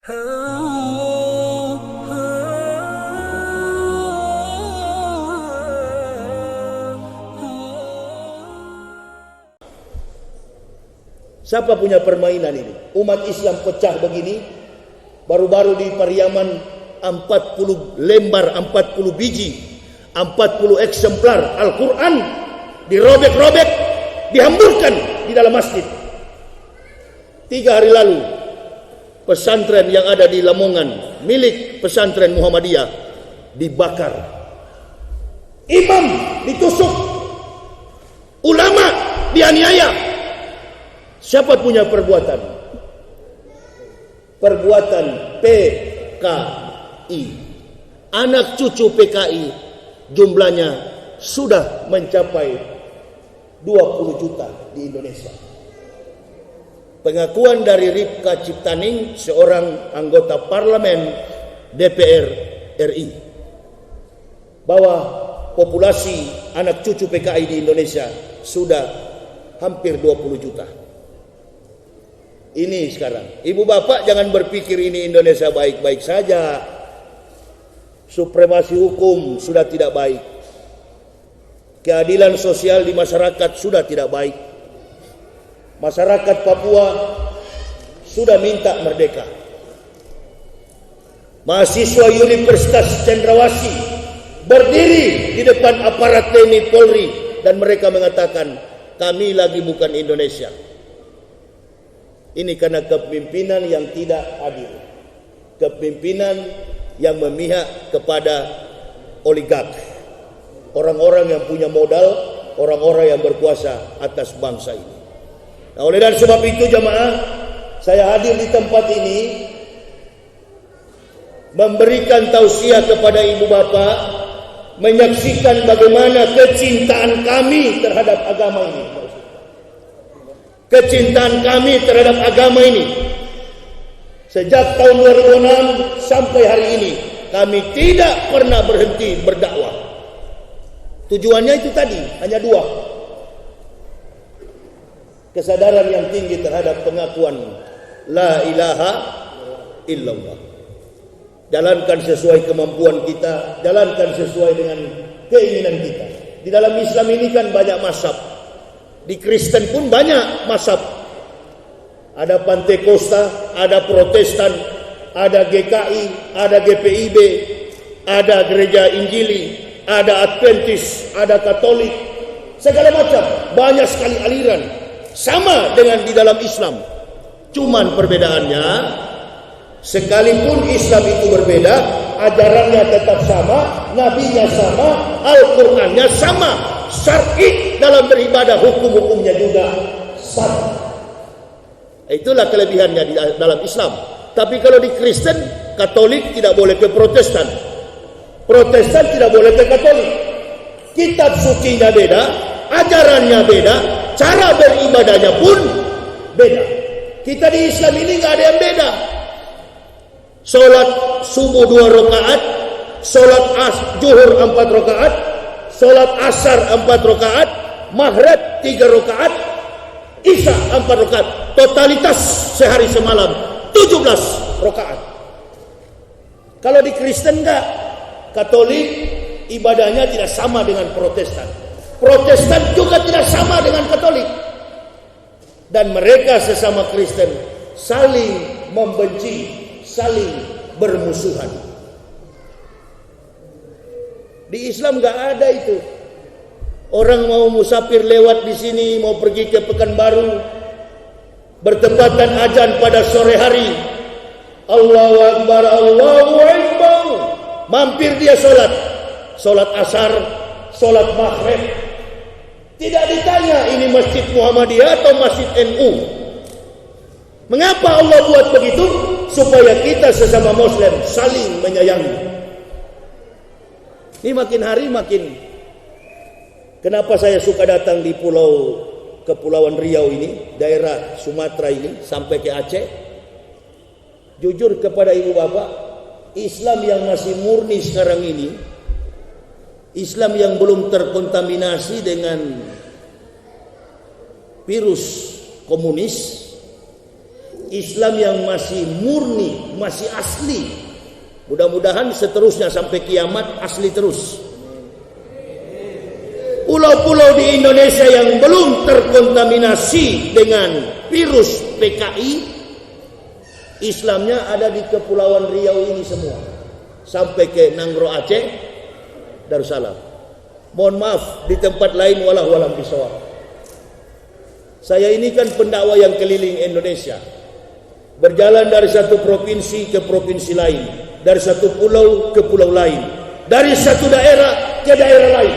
Siapa punya permainan ini? Umat Islam pecah begini. Baru-baru di Pariaman 40 lembar, 40 biji, 40 eksemplar Al-Quran dirobek-robek, dihamburkan di dalam masjid. 3 hari lalu pesantren yang ada di Lamongan milik pesantren Muhammadiyah dibakar. Imam ditusuk, ulama dianiaya. Siapa punya perbuatan? Perbuatan PKI. Anak cucu PKI jumlahnya sudah mencapai 20 juta di Indonesia. Pengakuan dari Ripka Ciptaning, seorang anggota parlemen DPR RI, bahwa populasi anak cucu PKI di Indonesia sudah hampir 20 juta. Ini sekarang. Ibu bapak jangan berpikir ini Indonesia baik-baik saja. Supremasi hukum sudah tidak baik. Keadilan sosial di masyarakat sudah tidak baik. Masyarakat Papua sudah minta merdeka. Mahasiswa Universitas Cendrawasih berdiri di depan aparat TNI Polri dan mereka mengatakan, kami lagi bukan Indonesia. Ini karena kepemimpinan yang tidak adil. Kepemimpinan yang memihak kepada oligark. Orang-orang yang punya modal, orang-orang yang berkuasa atas bangsa ini. Nah, oleh dan sebab itu jamaah, saya hadir di tempat ini memberikan tausiah kepada ibu bapak, menyaksikan bagaimana kecintaan kami terhadap agama ini. Kecintaan kami terhadap agama ini. Sejak tahun 2006 sampai hari ini, kami tidak pernah berhenti berdakwah. Tujuannya itu tadi, hanya 2. Kesadaran yang tinggi terhadap pengakuan La ilaha illallah. Jalankan sesuai kemampuan kita, jalankan sesuai dengan keinginan kita. Di dalam Islam ini kan banyak mazhab. Di Kristen pun banyak mazhab. Ada Pantekosta, ada Protestan, ada GKI, ada GPIB, ada Gereja Injili, ada Adventis, ada Katolik, segala macam. Banyak sekali aliran. Sama dengan di dalam Islam. Cuman perbedaannya, sekalipun Islam itu berbeda, ajarannya tetap sama, nabinya sama, Al-Qur'annya sama, syar'i dalam beribadah, hukum-hukumnya juga sama. Itulah kelebihannya di dalam Islam. Tapi kalau di Kristen, Katolik tidak boleh ke Protestan, Protestan tidak boleh ke Katolik. Kitab sucinya beda, ajarannya beda, cara beribadahnya pun beda. Kita di Islam ini nggak ada yang beda. Sholat subuh 2 rakaat, sholat zuhur 4 rakaat, sholat asar 4 rakaat, maghrib 3 rakaat, isya 4 rakaat. Totalitas sehari semalam 17 rakaat. Kalau di Kristen enggak. Katolik ibadahnya tidak sama dengan Protestan. Protestan juga tidak sama dengan Katolik. Dan mereka sesama Kristen saling membenci, saling bermusuhan. Di Islam nggak ada itu. Orang mau musafir lewat di sini, mau pergi ke Pekanbaru, bertepatan azan pada sore hari, Allahu Akbar, Allahu Akbar, mampir dia sholat asar, sholat maghrib. Tidak ditanya ini masjid Muhammadiyah atau masjid NU. Mengapa Allah buat begitu? Supaya kita sesama Muslim saling menyayangi. Ini makin hari makin. Kenapa saya suka datang di Kepulauan Riau ini, daerah Sumatera ini, sampai ke Aceh? Jujur kepada ibu bapak, Islam yang masih murni sekarang ini, Islam yang belum terkontaminasi dengan virus komunis, Islam yang masih murni, masih asli. Mudah-mudahan seterusnya sampai kiamat asli terus. Pulau-pulau di Indonesia yang belum terkontaminasi dengan virus PKI, Islamnya ada di Kepulauan Riau ini semua. Sampai ke Nanggro Aceh, Darussalam. Mohon maaf di tempat lain walau bisawab. Saya ini kan pendakwa yang keliling Indonesia. Berjalan dari satu provinsi ke provinsi lain, dari satu pulau ke pulau lain, dari satu daerah ke daerah lain.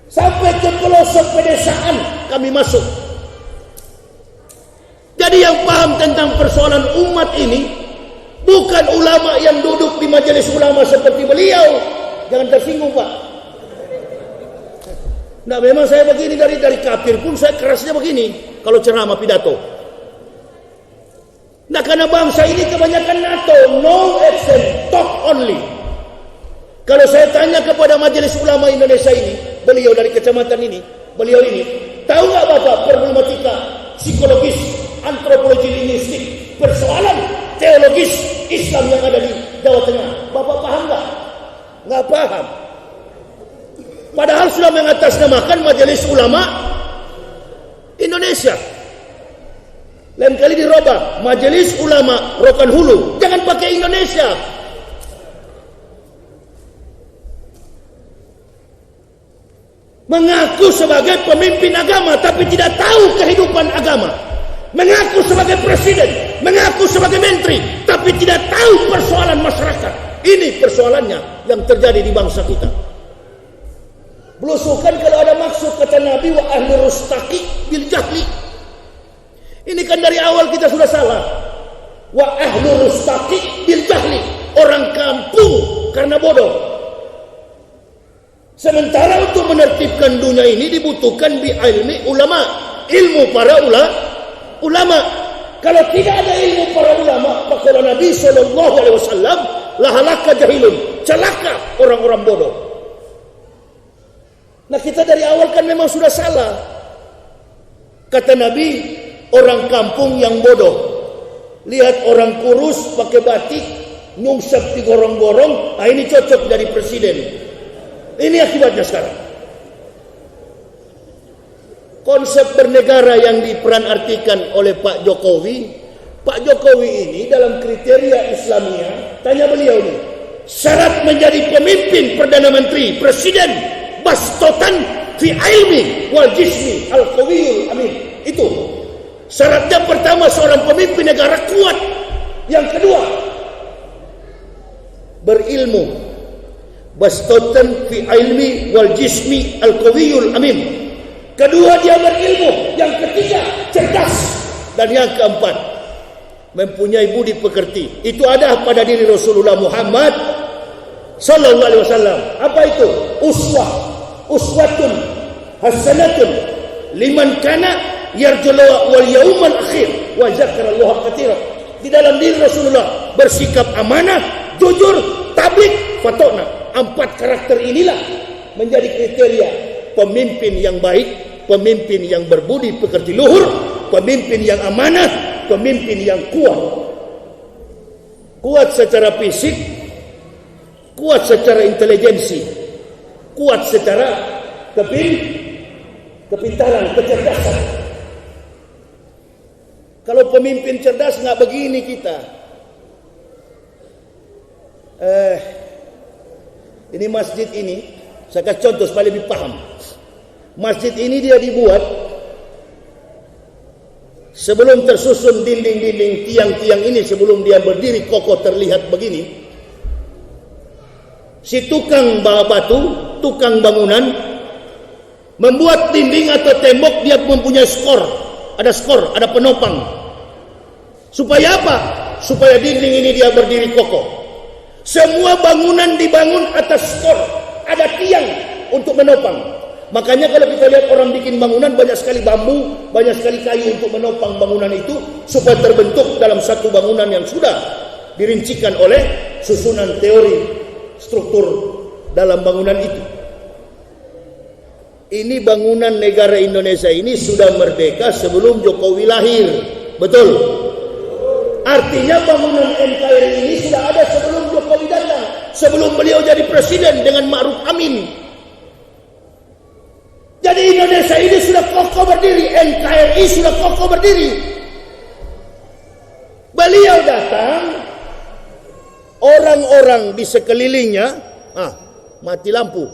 Sampai ke pelosok pedesaan kami masuk. Jadi yang paham tentang persoalan umat ini bukan ulama yang duduk di majelis ulama seperti beliau. Jangan tersinggung, Pak. Nah, memang saya begini dari kafir pun saya kerasnya begini kalau ceramah pidato. Nah, karena bangsa ini kebanyakan NATO, no action, talk only. Kalau saya tanya kepada majelis ulama Indonesia ini, beliau dari kecamatan ini, beliau ini, tahu nggak Bapak problematika psikologis, antropologi linguistik, persoalan teologis Islam yang ada di Jawa Tengah? Bapak paham nggak? Nggak paham. Padahal sudah mengatasnamakan majelis ulama Indonesia. Lain kali dirubah, majelis ulama Rokan Hulu, jangan pakai Indonesia. Mengaku sebagai pemimpin agama tapi tidak tahu kehidupan agama. Mengaku sebagai presiden, mengaku sebagai menteri tapi tidak tahu persoalan masyarakat. Ini persoalannya yang terjadi di bangsa kita. Belusukan kalau ada maksud kata Nabi wa ahli rustaqi bil jahli. Ini kan dari awal kita sudah salah. Wa ahli rustaqi bil jahli. Orang kampung karena bodoh. Sementara untuk menertibkan dunia ini dibutuhkan bi ilmi ulama, ilmu para ulama. Kalau tidak ada ilmu para ulama, maka Nabi sallallahu alaihi wasallam lahalaka jahilun, celaka orang-orang bodoh. Nah, kita dari awal kan memang sudah salah. Kata Nabi, orang kampung yang bodoh. Lihat orang kurus pakai batik, nyungsep di gorong-gorong, nah ini cocok jadi presiden. Ini akibatnya sekarang. Konsep bernegara yang diperanartikan oleh Pak Jokowi. Pak Jokowi ini dalam kriteria Islamia, tanya beliau nih, syarat menjadi pemimpin Perdana Menteri, presiden, bastotan fi ilmi wal jismi al-qawiyul amin. Itu syaratnya. Pertama, seorang pemimpin negara kuat. Yang kedua, berilmu, bastotan fi ilmi wal jismi al-qawiyul amin. Kedua, dia berilmu. Yang ketiga, cerdas. Dan yang keempat, mempunyai budi pekerti. Itu ada pada diri Rasulullah Muhammad sallallahu alaihi wasallam. Apa itu? Uswatun hasanatun liman kana yarjullah wal yaumal akhir wa zakarallaha katsiran. Di dalam diri Rasulullah bersikap amanah, jujur, tabligh, fatona. 4 karakter inilah menjadi kriteria pemimpin yang baik, pemimpin yang berbudi pekerti luhur, pemimpin yang amanah, pemimpin yang kuat. Kuat secara fisik, kuat secara intelijensi, kuat secara kepintaran, kecerdasan. Kalau pemimpin cerdas nggak begini kita. Ini masjid ini, saya kasih contoh supaya lebih paham. Masjid ini dia dibuat sebelum tersusun dinding-dinding, tiang-tiang ini, sebelum dia berdiri kokoh terlihat begini. Si tukang batu, tukang bangunan membuat dinding atau tembok, dia mempunyai skor, ada penopang. Supaya apa? Supaya dinding ini dia berdiri kokoh. Semua bangunan dibangun atas skor, ada tiang untuk menopang. Makanya kalau kita lihat orang bikin bangunan, banyak sekali bambu, banyak sekali kayu untuk menopang bangunan itu, supaya terbentuk dalam satu bangunan yang sudah dirincikan oleh susunan teori struktur dalam bangunan itu. Ini bangunan negara Indonesia ini sudah merdeka sebelum Jokowi lahir. Betul. Artinya bangunan NKRI ini sudah ada sebelum Jokowi datang, sebelum beliau jadi presiden dengan Ma'ruf Amin. Jadi Indonesia ini sudah kokoh berdiri, NKRI sudah kokoh berdiri. Beliau datang, orang-orang di sekelilingnya, mati lampu.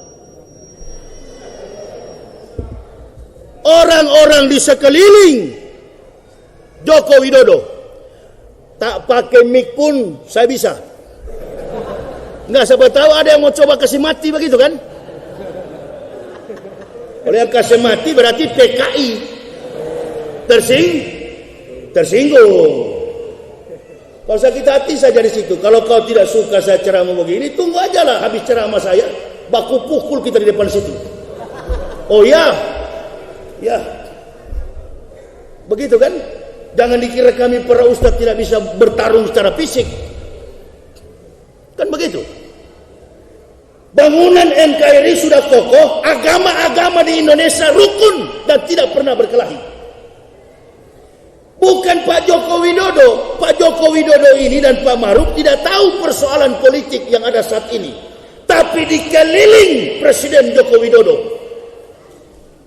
Orang-orang di sekeliling Joko Widodo tak pakai mic pun saya bisa. Enggak, siapa tahu ada yang mau coba kasih mati begitu kan? Kalau yang kasih mati berarti PKI tersinggung. Kalau sakit hati saja di situ. Kalau kau tidak suka saya ceramah begini, tunggu aja lah habis ceramah saya, baku pukul kita di depan situ. Oh ya, ya, begitu kan? Jangan dikira kami para ustaz tidak bisa bertarung secara fisik. Kan begitu. Bangunan NKRI sudah kokoh, agama-agama di Indonesia rukun dan tidak pernah berkelahi. Bukan Pak Joko Widodo. Pak Joko Widodo ini dan Pak Ma'ruf tidak tahu persoalan politik yang ada saat ini. Tapi dikeliling Presiden Joko Widodo,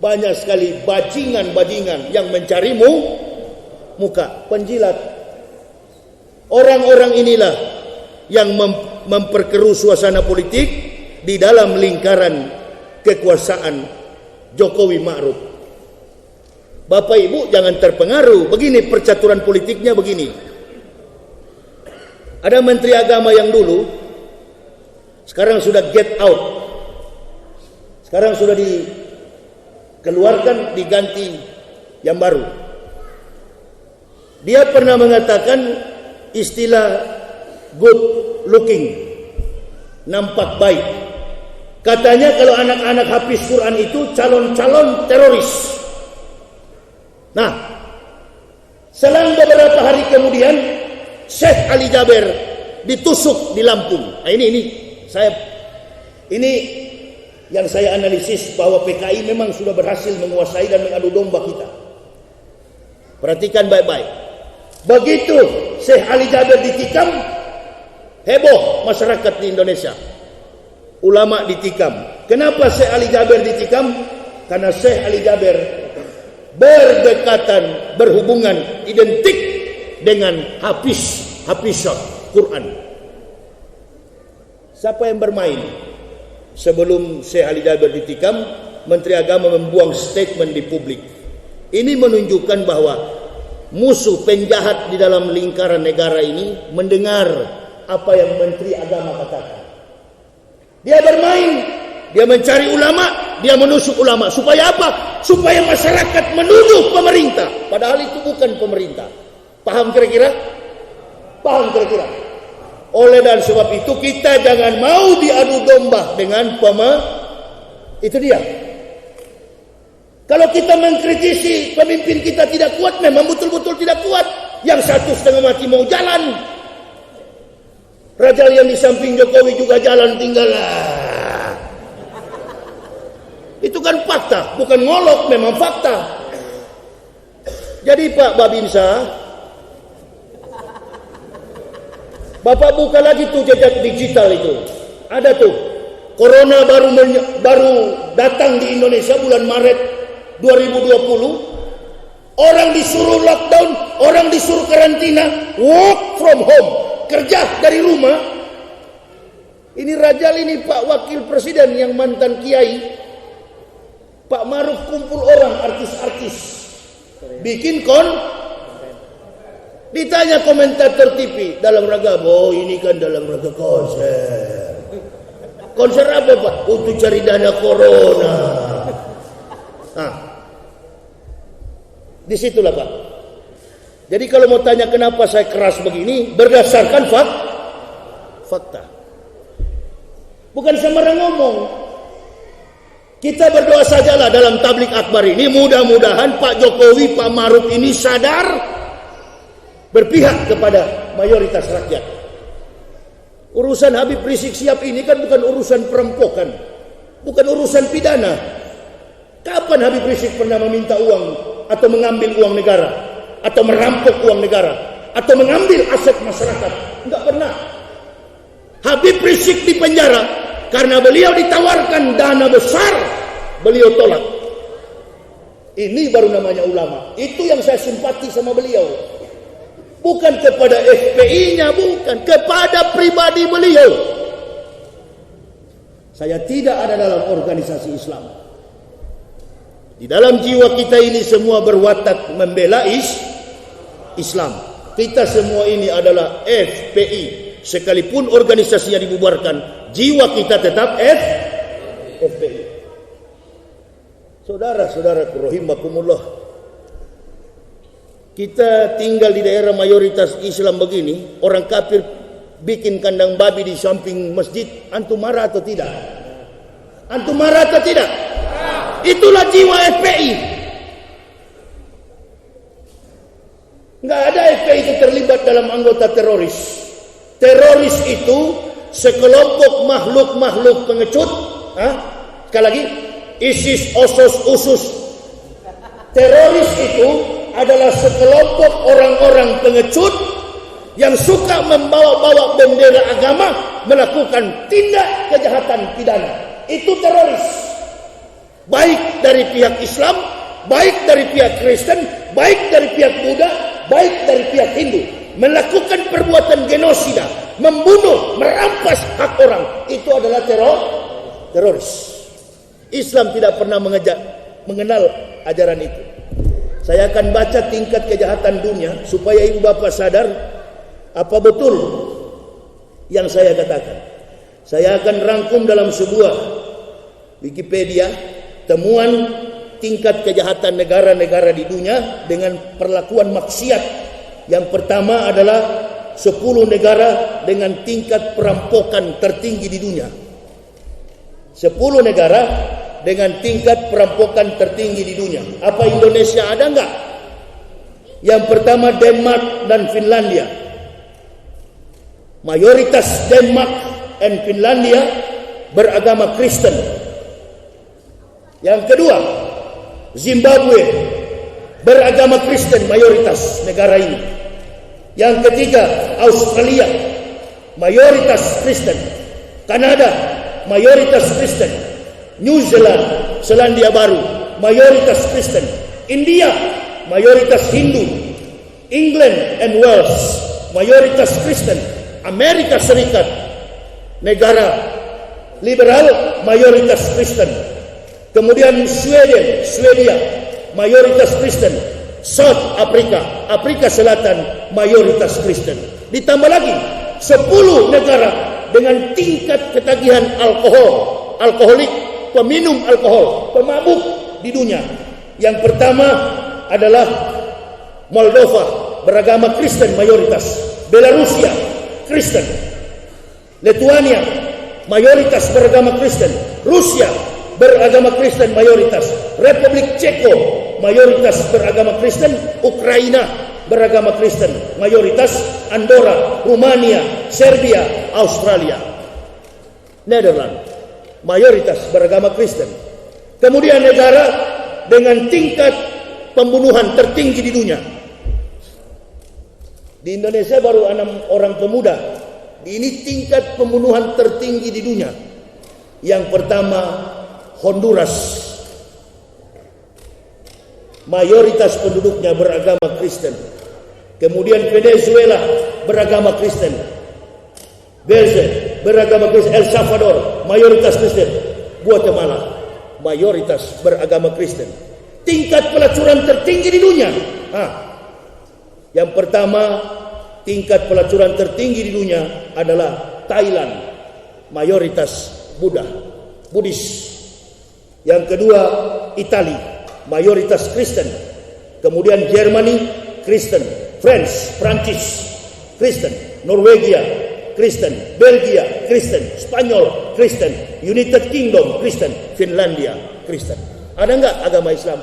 banyak sekali bajingan-bajingan yang mencarimu muka, penjilat. Orang-orang inilah yang memperkeruh suasana politik di dalam lingkaran kekuasaan Jokowi Ma'ruf. Bapak Ibu jangan terpengaruh. Begini percaturan politiknya begini. Ada Menteri Agama yang dulu, sekarang sudah get out. Sekarang sudah dikeluarkan, diganti yang baru. Dia pernah mengatakan istilah good looking, nampak baik. Katanya kalau anak-anak hafiz Quran itu calon-calon teroris. Nah, selang beberapa hari kemudian Syekh Ali Jaber ditusuk di Lampung. Nah, ini yang saya analisis bahwa PKI memang sudah berhasil menguasai dan mengadu domba kita. Perhatikan baik-baik. Begitu Syekh Ali Jaber ditikam, heboh masyarakat di Indonesia. Ulama ditikam. Kenapa Syekh Ali Jaber ditikam? Karena Syekh Ali Jaber berdekatan, berhubungan identik dengan hafizah Quran. Siapa yang bermain? Sebelum Syekh Ali Jaber ditikam, Menteri Agama membuang statement di publik. Ini menunjukkan bahwa musuh penjahat di dalam lingkaran negara ini mendengar apa yang Menteri Agama katakan. Dia bermain, dia mencari ulama, dia menusuk ulama. Supaya apa? Supaya masyarakat menuduh pemerintah. Padahal itu bukan pemerintah. Paham kira-kira? Paham kira-kira? Oleh dan sebab itu kita jangan mau diadu domba dengan itu dia. Kalau kita mengkritisi pemimpin kita tidak kuat, memang betul-betul tidak kuat. Yang satu setengah mati mau jalan. Raja yang di samping Jokowi juga jalan, tinggal. Itu kan fakta, bukan ngolok, memang fakta. Jadi Pak Babinsa, Bapak buka lagi tuh jejak digital itu. Ada tuh. Corona baru datang di Indonesia bulan Maret 2020. Orang disuruh lockdown, orang disuruh karantina, work from home, kerja dari rumah. Ini Rajal ini Pak Wakil Presiden yang mantan kiai. Pak Ma'ruf kumpul orang artis-artis, bikin ditanya komentator TV dalam rangka, ini kan dalam rangka konser. Konser apa Pak? Untuk cari dana corona. Nah, disitulah Pak. Jadi kalau mau tanya kenapa saya keras begini, berdasarkan fakta. Bukan sembarang ngomong. Kita berdoa sajalah dalam tablik akbar ini, mudah-mudahan Pak Jokowi, Pak Ma'ruf ini sadar berpihak kepada mayoritas rakyat. Urusan Habib Rizik Syihab ini kan bukan urusan perampokan, bukan urusan pidana. Kapan Habib Rizik pernah meminta uang atau mengambil uang negara? atau merampok uang negara atau mengambil aset masyarakat. Enggak pernah. Habib Rizik di penjara karena beliau ditawarkan dana besar, beliau tolak. Ini baru namanya ulama. Itu yang saya simpati sama beliau. Bukan kepada FPI-nya, bukan, kepada pribadi beliau. Saya tidak ada dalam organisasi Islam. Di dalam jiwa kita ini semua berwatak membela Islam. Kita semua ini adalah FPI. Sekalipun organisasinya dibubarkan, jiwa kita tetap FPI. Saudara-saudaraku rahimakumullah, kita tinggal di daerah mayoritas Islam begini, orang kafir bikin kandang babi di samping masjid, antum marah atau tidak? Antum marah atau tidak? Itulah jiwa FPI. Enggak ada FPI itu terlibat dalam anggota teroris. Teroris itu sekelompok makhluk-makhluk pengecut. Sekali lagi, ISIS, OSOS, USUS. Teroris itu adalah sekelompok orang-orang pengecut yang suka membawa-bawa bendera agama, melakukan tindak kejahatan pidana. Itu teroris. Baik dari pihak Islam, baik dari pihak Kristen, baik dari pihak Buddha, baik dari pihak Hindu. Melakukan perbuatan genosida, membunuh, merampas hak orang. Itu adalah teroris. Islam tidak pernah mengenal ajaran itu. Saya akan baca tingkat kejahatan dunia supaya ibu bapak sadar apa betul yang saya katakan. Saya akan rangkum dalam sebuah Wikipedia temuan tingkat kejahatan negara-negara di dunia dengan perlakuan maksiat. Yang pertama adalah 10 negara dengan tingkat perampokan tertinggi di dunia. 10 negara dengan tingkat perampokan tertinggi di dunia. Apa Indonesia ada enggak? Yang pertama Denmark dan Finlandia. Mayoritas Denmark dan Finlandia beragama Kristen. Yang kedua Zimbabwe beragama Kristen mayoritas negara ini. Yang ketiga Australia mayoritas Kristen. Kanada mayoritas Kristen. New Zealand, Selandia Baru, mayoritas Kristen. India, mayoritas Hindu. England and Wales, mayoritas Kristen. Amerika Serikat, negara liberal, mayoritas Kristen. Kemudian Swedia, mayoritas Kristen. South Africa, Afrika Selatan, mayoritas Kristen. Ditambah lagi 10 negara dengan tingkat ketagihan alkoholik, peminum alkohol, pemabuk di dunia. Yang pertama adalah Moldova, beragama Kristen mayoritas. Belarusia, Kristen. Lithuania, mayoritas beragama Kristen. Rusia, beragama Kristen mayoritas. Republik Ceko, mayoritas beragama Kristen. Ukraina, beragama Kristen mayoritas. Andorra, Rumania, Serbia, Australia, Netherlands, mayoritas beragama Kristen. Kemudian negara dengan tingkat pembunuhan tertinggi di dunia. Di Indonesia baru 6 orang pemuda. Ini tingkat pembunuhan tertinggi di dunia. Yang pertama Honduras, mayoritas penduduknya beragama Kristen. Kemudian Venezuela beragama Kristen. Belize beragama Kristen. El Salvador mayoritas Kristen. Guatemala mayoritas beragama Kristen. Tingkat pelacuran tertinggi di dunia. Yang pertama tingkat pelacuran tertinggi di dunia adalah Thailand, mayoritas Buddhis. Yang kedua Italia, mayoritas Kristen. Kemudian Jerman, Kristen. Prancis, Kristen. Norwegia, Kristen. Belgia, Kristen. Spanyol, Kristen. United Kingdom, Kristen. Finlandia, Kristen. Ada enggak agama Islam?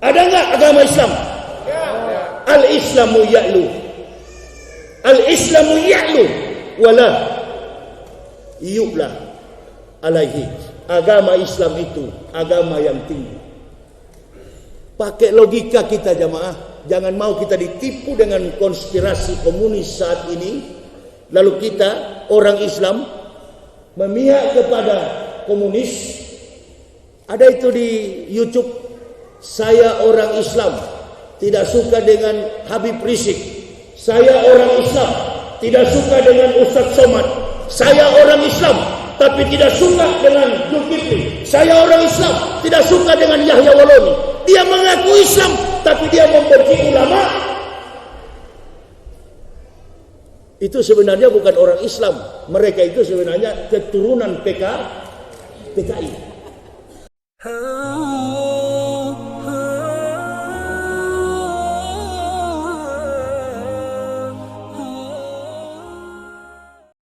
Ada enggak agama Islam? Al-Islamu ya'lu. Al-Islamu ya'lu wala yu'la alaihi. Agama Islam itu agama yang tinggi. Pakai logika kita jamaah. Jangan mau kita ditipu dengan konspirasi komunis saat ini. Lalu kita orang Islam memihak kepada komunis. Ada itu di YouTube. Saya orang Islam, tidak suka dengan Habib Rizik. Saya orang Islam, tidak suka dengan Ustadz Somad. Saya orang Islam, tapi tidak suka dengan Zulkifli. Saya orang Islam, tidak suka dengan Yahya Waloni. Dia mengaku Islam, tapi dia membenci ulama. Itu sebenarnya bukan orang Islam. Mereka itu sebenarnya keturunan PKI.